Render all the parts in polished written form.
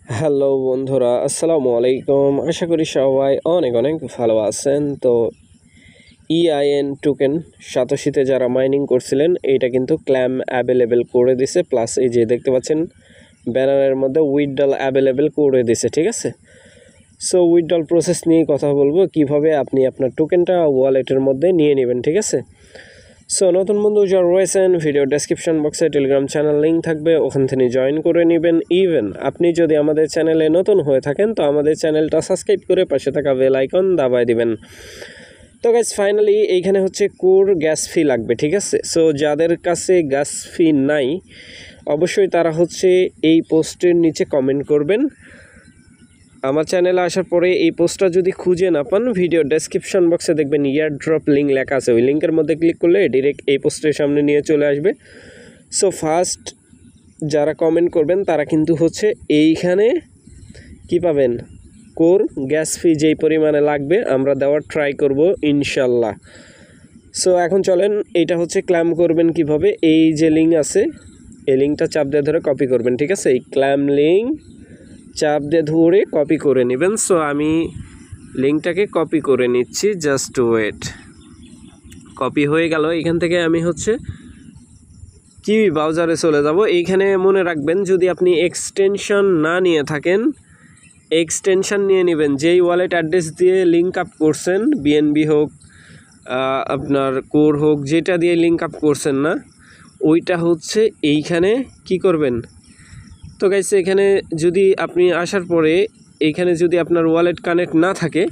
Hello বন্ধুরা, আসসালামু আলাইকুম। আশা করি সবাই অনেক অনেক ভালো আছেন। তো EIN টোকেন সাতোশিতে যারা মাইনিং করছিলেন এইটা কিন্তু ক্ল্যাম অ্যাভেলেবেল করে দিছে, প্লাস এই যে দেখতে পাচ্ছেন ব্যানারের মধ্যে উইথড্রল অ্যাভেলেবেল করে দিছে, ঠিক আছে। সো উইথড্রল প্রসেস নিয়ে কথা বলবো, কিভাবে আপনি আপনার টোকেনটা ওয়ালেটের মধ্যে নিয়ে নেবেন, ঠিক আছে। সো নতুন বন্ধু যারা রয়েছেন, ভিডিও ডেসক্রিপশন বক্সে টেলিগ্রাম চ্যানেল লিঙ্ক থাকবে, ওখান থেকে জয়েন করে নেবেন। ইভেন আপনি যদি আমাদের চ্যানেলে নতুন হয়ে থাকেন তো আমাদের চ্যানেলটা সাবস্ক্রাইব করে পাশে থাকা বেল আইকন দাবায় দিবেন। তো গাইস ফাইনালি এইখানে হচ্ছে কোর গ্যাস ফি লাগবে, ঠিক আছে। সো যাদের কাছে গ্যাস ফি নাই অবশ্যই তারা হচ্ছে এই পোস্টের নিচে কমেন্ট করবেন। আমার চ্যানেলে আসার পরে এই পোস্টটা যদি খুঁজে না পান, ভিডিও ডেসক্রিপশন বক্সে দেখবেন ইয়ার ড্রপ লিঙ্ক লেখা আছে, ওই লিঙ্কের মধ্যে ক্লিক করলে ডিরেক্ট এই পোস্টের সামনে নিয়ে চলে আসবে। সো ফার্স্ট যারা কমেন্ট করবেন তারা কিন্তু হচ্ছে এইখানে কি পাবেন, কোর গ্যাস ফি যেই পরিমাণে লাগবে আমরা দেওয়ার ট্রাই করব ইনশাল্লাহ। সো এখন চলেন, এইটা হচ্ছে ক্ল্যাম করবেন কিভাবে। এই যে লিঙ্ক আছে এই লিঙ্কটা চাপ দিয়ে ধরে কপি করবেন, ঠিক আছে। এই ক্ল্যাম লিঙ্ক চাপ দিয়ে ধরে কপি করে নেবেন। সো আমি লিঙ্কটাকে কপি করে নিচ্ছি, জাস্ট ওয়েট। কপি হয়ে গেল। এখান থেকে আমি হচ্ছে কিউই ব্রাউজারে চলে যাব। এইখানে মনে রাখবেন যদি আপনি এক্সটেনশন না নিয়ে থাকেন, এক্সটেনশন নিয়ে নেবেন যেই ওয়ালেট অ্যাড্রেস দিয়ে লিঙ্ক আপ করছেন, বিএনবি হোক আপনার কোর হোক, যেটা দিয়ে লিঙ্ক আপ করছেন না ওইটা হচ্ছে এইখানে কি করবেন। তো গাইস এখানে যদি আপনি আসার পরে এইখানে যদি আপনার ওয়ালেট কানেক্ট না থাকে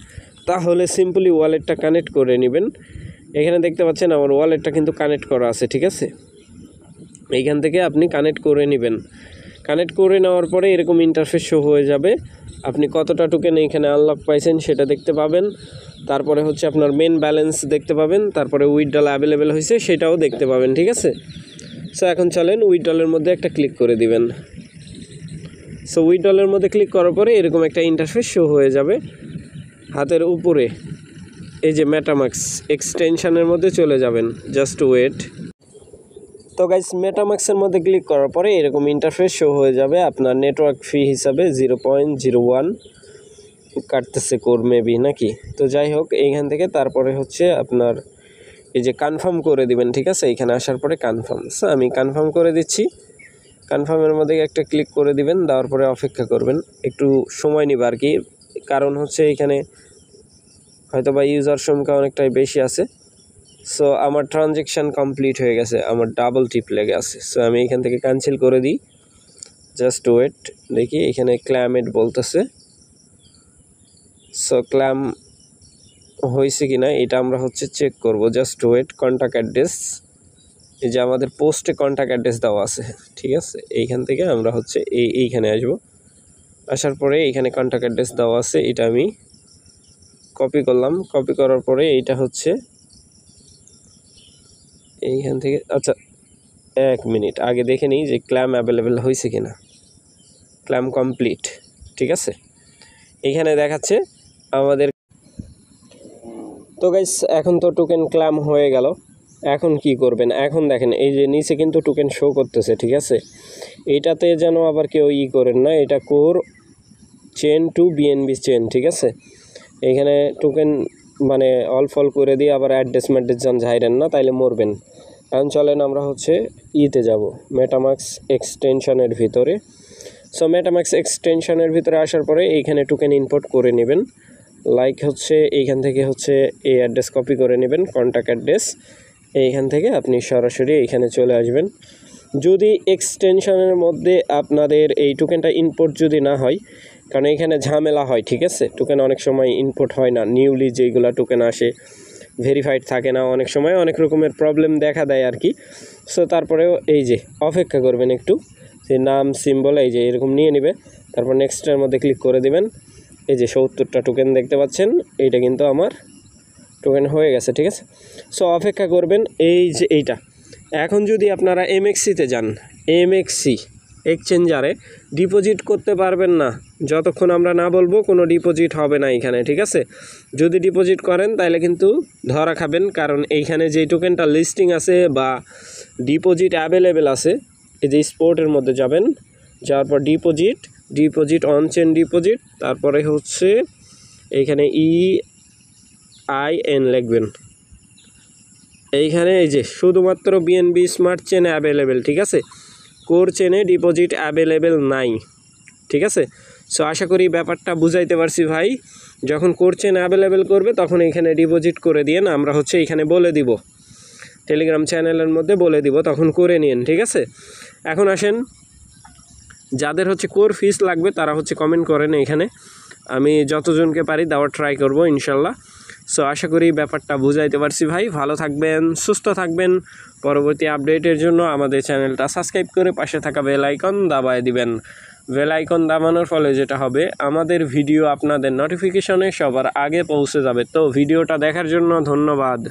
তাহলে সিম্পলি ওয়ালেটটা কানেক্ট করে নেবেন। এখানে দেখতে পাচ্ছেন আমার ওয়ালেটটা কিন্তু কানেক্ট করা আছে, ঠিক আছে। এইখান থেকে আপনি কানেক্ট করে নেবেন। কানেক্ট করে নেওয়ার পরে এরকম ইন্টারফেস শো হয়ে যাবে, আপনি কতটা টোকেন এইখানে আনলক পাইছেন সেটা দেখতে পাবেন। তারপরে হচ্ছে আপনার মেন ব্যালেন্স দেখতে পাবেন, তারপরে উইথড্রল অ্যাভেলেবেল হয়েছে সেটাও দেখতে পাবেন, ঠিক আছে। সো এখন চলেন উইথড্রলের মধ্যে একটা ক্লিক করে দিবেন। সো উইথড্রলের মধ্যে ক্লিক করার পরে এরকম একটা ইন্টারফেস শো হয়ে যাবে। হাতের উপরে এই যে মেটামাক্স এক্সটেনশনের মধ্যে চলে যাবেন, জাস্ট ওয়েট। তো গাইস মেটামাক্সের মধ্যে ক্লিক করার পরে এরকম ইন্টারফেস শো হয়ে যাবে। আপনার নেটওয়ার্ক ফি হিসাবে 0.01 কাটতেছে কোর মেবি নাকি। তো যাই হোক এইখান থেকে তারপরে হচ্ছে আপনার এই যে কনফার্ম করে দিবেন, ঠিক আছে। এইখানে আসার পরে কনফার্ম। সো আমি কনফার্ম করে দিচ্ছি। কনফার্মের মধ্যে একটা ক্লিক করে দিবেন, দেওয়ার পরে অপেক্ষা করবেন, একটু সময় নিবে আর কি। কারণ হচ্ছে এখানে হয়তো বা ইউজার সংখ্যা অনেকটাই বেশি আছে। সো আমার ট্রানজ্যাকশান কমপ্লিট হয়ে গেছে, আমার ডাবল টিপ লেগে আছে। সো আমি এখান থেকে ক্যান্সেল করে দিই, জাস্ট ওয়েট। দেখি এখানে ক্ল্যামেট বলতেছে। সো ক্ল্যাম হয়েছে কি না এটা আমরা হচ্ছে চেক করব, জাস্ট ওয়েট। কন্ট্যাক্ট অ্যাড্রেস, এই যে আমাদের পোস্টে কন্ট্যাক্ট অ্যাড্রেস দেওয়া আছে, ঠিক আছে। এইখান থেকে আমরা হচ্ছে এইখানে আসবো। আসার পরে এইখানে কন্ট্যাক্ট অ্যাড্রেস দেওয়া আছে, এটা আমি কপি করলাম। কপি করার পরে এইটা হচ্ছে এইখান থেকে, আচ্ছা 1 মিনিট আগে দেখে নিই যে ক্ল্যাম অ্যাভেলেবেল হয়েছে কিনা। ক্ল্যাম কমপ্লিট, ঠিক আছে। এইখানে দেখাচ্ছে আমাদের। তো গাইস এখন তো টোকেন ক্ল্যাম হয়ে গেল। এখন কি করবেন, এখন দেখেন এই যে নিচে কিন্তু টোকেন শো করতেছে, ঠিক আছে। এইটাতে যেন আবার কেউ করেন না, এটা core chain to BNB chain, ঠিক আছে। এইখানে টোকেন মানে অল ফল করে দিয়ে আবার অ্যাড্রেস ম্যাড্রেস যান ঝাইরেন না, তাইলে মরবেন। এখন চলেন আমরা হচ্ছে যাব মেটামাক্স এক্সটেনশনের ভিতরে। সো মেটামাক্স এক্সটেনশনের ভিতরে আসার পরে এইখানে টোকেন ইম্পোর্ট করে নেবেন। লাইক হচ্ছে এইখান থেকে হচ্ছে এই অ্যাড্রেস কপি করে নেবেন, কন্ট্যাক্ট অ্যাড্রেস। এইখান থেকে আপনি সরাসরি এইখানে চলে আসবেন। যদি এক্সটেনশনের মধ্যে আপনাদের এই টোকেনটা ইনপুট যদি না হয়, কারণ এইখানে ঝামেলা হয়, ঠিক আছে। টোকেন অনেক সময় ইনপুট হয় না, নিউলি যেইগুলো টোকেন আসে ভেরিফাইড থাকে না, অনেক সময় অনেক রকমের প্রবলেম দেখা দেয় আর কি। সো তারপরেও এই যে অপেক্ষা করবেন একটু, যে নাম সিম্বল এই যে এরকম নিয়ে নেবে, তারপর নেক্সটের মধ্যে ক্লিক করে দেবেন। এই যে 70টা টোকেন দেখতে পাচ্ছেন, এইটা কিন্তু আমার টোকেন হয়ে গেছে, ঠিক আছে। সো অপেক্ষা করবেন এই যে এইটা। এখন যদি আপনারা এমএক্সিতে যান, এমএক্সি এক্সচেঞ্জারে ডিপোজিট করতে পারবেন না যতক্ষণ আমরা না বলবো, কোনো ডিপোজিট হবে না এখানে, ঠিক আছে। যদি ডিপোজিট করেন তাহলে কিন্তু ধরা খাবেন, কারণ এইখানে যে টোকেনটা লিস্টিং আছে বা ডিপোজিট অ্যাভেলেবেল আছে, এই যে স্পোর্টের মধ্যে যাবেন, যাওয়ার পর deposit deposit on chain deposit, তারপরে হচ্ছে এইখানে EIN লিখবেন। এইখানে এই যে শুধুমাত্র বিএনবি স্মার্ট চেনে অ্যাভেলেবেল, ঠিক আছে, কোর চেনে ডিপোজিট অ্যাভেলেবেল নাই, ঠিক আছে। সো আশা করি ব্যাপারটা বুঝাইতে পারছি ভাই। যখন কোর চেন অ্যাভেলেবেল করবে তখন এইখানে ডিপোজিট করে দিয়েন, আমরা হচ্ছে এইখানে বলে দিব, টেলিগ্রাম চ্যানেলের মধ্যে বলে দিব, তখন করে নিন, ঠিক আছে। এখন আসেন, যাদের হচ্ছে কোর ফিস লাগবে তারা হচ্ছে কমেন্ট করেন এইখানে, আমি যতজনকে পারি দেওয়ার ট্রাই করব ইনশাল্লাহ। সো আশা করি ব্যাপারটা বুঝাইতে পারছি ভাই। ভালো থাকবেন, সুস্থ থাকবেন। পরবর্তী আপডেটের জন্য আমাদের চ্যানেলটা সাবস্ক্রাইব করে পাশে থাকা বেল আইকন দাবায় দিবেন। বেল আইকন দাবানোর ফলে যেটা হবে, আমাদের ভিডিও আপনাদের নোটিফিকেশনে সবার আগে পৌঁছে যাবে। তো ভিডিওটা দেখার জন্য ধন্যবাদ।